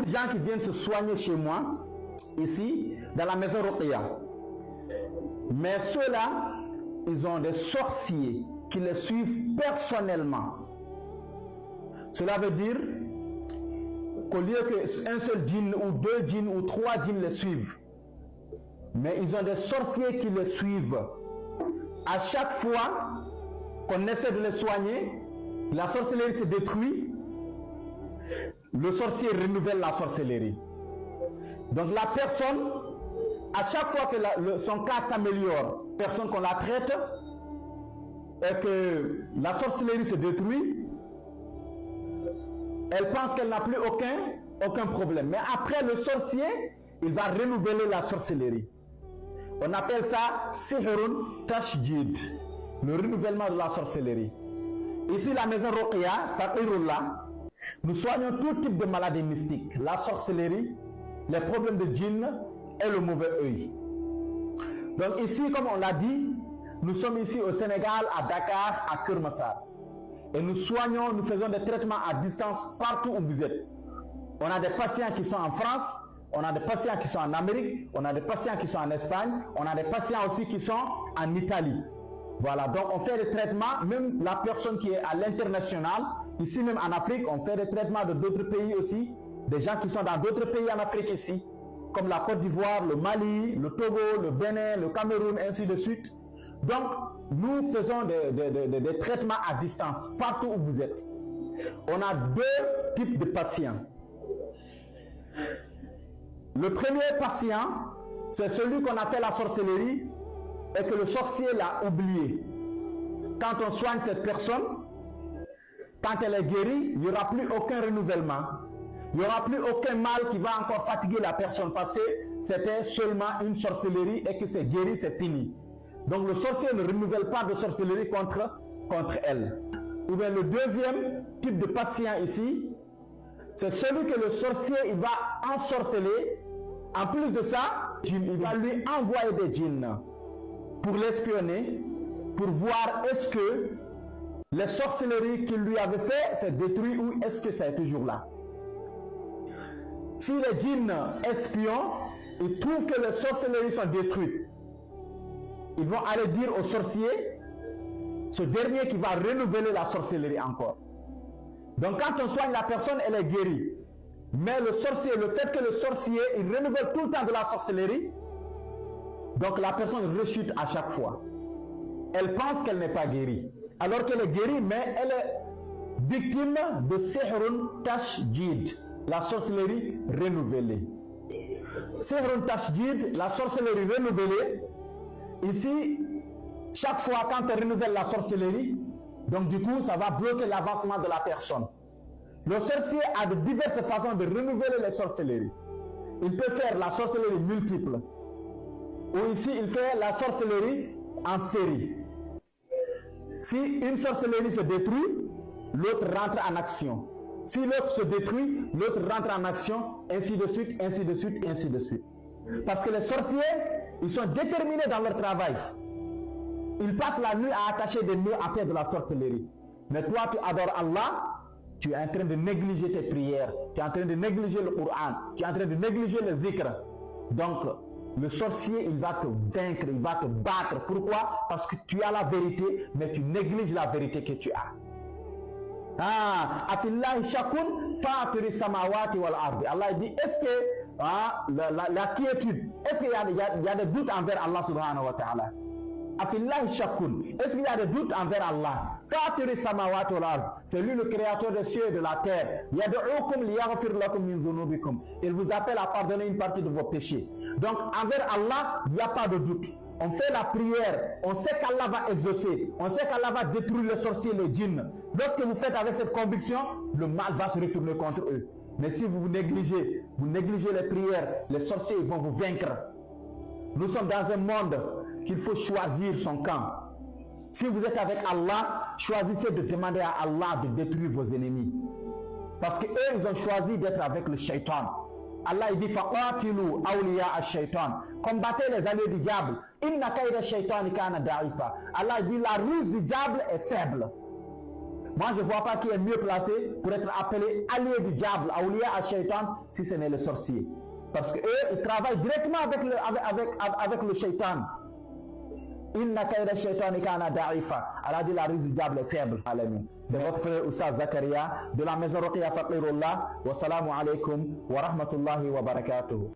des gens qui viennent se soigner chez moi, ici, dans la maison Ruqya. Mais ceux-là, ils ont des sorciers qui les suivent personnellement. Cela veut dire qu'au lieu qu'un seul djinn ou deux djinns ou trois djinns les suivent, mais ils ont des sorciers qui les suivent. À chaque fois qu'on essaie de les soigner, la sorcellerie se détruit, le sorcier renouvelle la sorcellerie. Donc la personne, à chaque fois que son cas s'améliore, personne qu'on la traite, et que la sorcellerie se détruit, elle pense qu'elle n'a plus aucun problème. Mais après, le sorcier, il va renouveler la sorcellerie. On appelle ça Sihrun Tashdid, le renouvellement de la sorcellerie. Ici, la maison Ruqya, Faqirullah, nous soignons tout type de maladies mystiques, la sorcellerie, les problèmes de djinn et le mauvais œil. Donc ici, comme on l'a dit, nous sommes ici au Sénégal, à Dakar, à Keur Massar. Et nous soignons, nous faisons des traitements à distance partout où vous êtes. On a des patients qui sont en France, on a des patients qui sont en Amérique, on a des patients qui sont en Espagne, on a des patients aussi qui sont en Italie. Voilà, donc on fait des traitements, même la personne qui est à l'international, ici même en Afrique, on fait des traitements de d'autres pays aussi, des gens qui sont dans d'autres pays en Afrique ici, comme la Côte d'Ivoire, le Mali, le Togo, le Bénin, le Cameroun, ainsi de suite. Donc, nous faisons des traitements à distance, partout où vous êtes. On a deux types de patients. Le premier patient, c'est celui qu'on a fait la sorcellerie et que le sorcier l'a oublié. Quand on soigne cette personne, quand elle est guérie, il n'y aura plus aucun renouvellement. Il n'y aura plus aucun mal qui va encore fatiguer la personne parce que c'était seulement une sorcellerie et que c'est guéri, c'est fini. Donc le sorcier ne renouvelle pas de sorcellerie contre elle. Ou bien le deuxième type de patient ici, c'est celui que le sorcier il va ensorceler. En plus de ça, il va lui envoyer des djinns pour l'espionner, pour voir est-ce que les sorcelleries qu'il lui avait fait s'est détruit ou est-ce que ça est toujours là. Si les djinns espions, ils trouvent que les sorcelleries sont détruites, ils vont aller dire au sorcier, ce dernier qui va renouveler la sorcellerie encore. Donc quand on soigne la personne, elle est guérie. Mais le sorcier, le fait que le sorcier, il renouvelle tout le temps de la sorcellerie, donc la personne rechute à chaque fois. Elle pense qu'elle n'est pas guérie, alors qu'elle est guérie, mais elle est victime de Sihrun Tashdid, la sorcellerie renouvelée. Sihrun Tashdid, la sorcellerie renouvelée, ici, chaque fois quand on renouvelle la sorcellerie, donc du coup, ça va bloquer l'avancement de la personne. Le sorcier a de diverses façons de renouveler les sorcelleries. Il peut faire la sorcellerie multiple. Ou ici, il fait la sorcellerie en série. Si une sorcellerie se détruit, l'autre rentre en action. Si l'autre se détruit, l'autre rentre en action, ainsi de suite, ainsi de suite, ainsi de suite. Parce que les sorciers, ils sont déterminés dans leur travail. Ils passent la nuit à attacher des nœuds à faire de la sorcellerie. Mais toi, tu adores Allah, tu es en train de négliger tes prières, tu es en train de négliger le Coran, tu es en train de négliger le zikr. Donc, le sorcier, il va te vaincre, il va te battre. Pourquoi? Parce que tu as la vérité, mais tu négliges la vérité que tu as. Afillahi shakun fatiri samawati wal ardi. Allah dit, est-ce que la quiétude, est-ce qu'il y a des doutes envers Allah subhanahu wa ta'ala? Afillahi shakun, est-ce qu'il y a des doutes envers Allah? Fatiri samawati wal ardi, c'est lui le créateur des cieux et de la terre. Yad'ukum liyaghfir lakum min dhunubikum, il vous appelle à pardonner une partie de vos péchés. Donc envers Allah, il n'y a pas de doute. On fait la prière, on sait qu'Allah va exaucer, on sait qu'Allah va détruire les sorciers, les djinns. Lorsque vous faites avec cette conviction, le mal va se retourner contre eux. Mais si vous négligez les prières, les sorciers vont vous vaincre. Nous sommes dans un monde qu'il faut choisir son camp. Si vous êtes avec Allah, choisissez de demander à Allah de détruire vos ennemis. Parce qu'eux, ils ont choisi d'être avec le shaitan. Allah il dit faqatilu awliya ash-shaytan, combattez les alliés du diable. Inna kayda ash-shaytani kana da'ifa. Allah dit la ruse du diable est faible. Moi, je ne vois pas qui est mieux placé pour être appelé allié du diable, awliya al-shaytan, si ce n'est le sorcier. Parce qu'eux, ils travaillent directement avec le shaitan. Inna kayda shaytani kana da'ifa. Allah dit la ruse du diable est faible. C'est votre frère Oustaz Zakaria de la maison Ruqya Faqirullah. Wassalamu alaikum wa rahmatullahi wa barakatuh.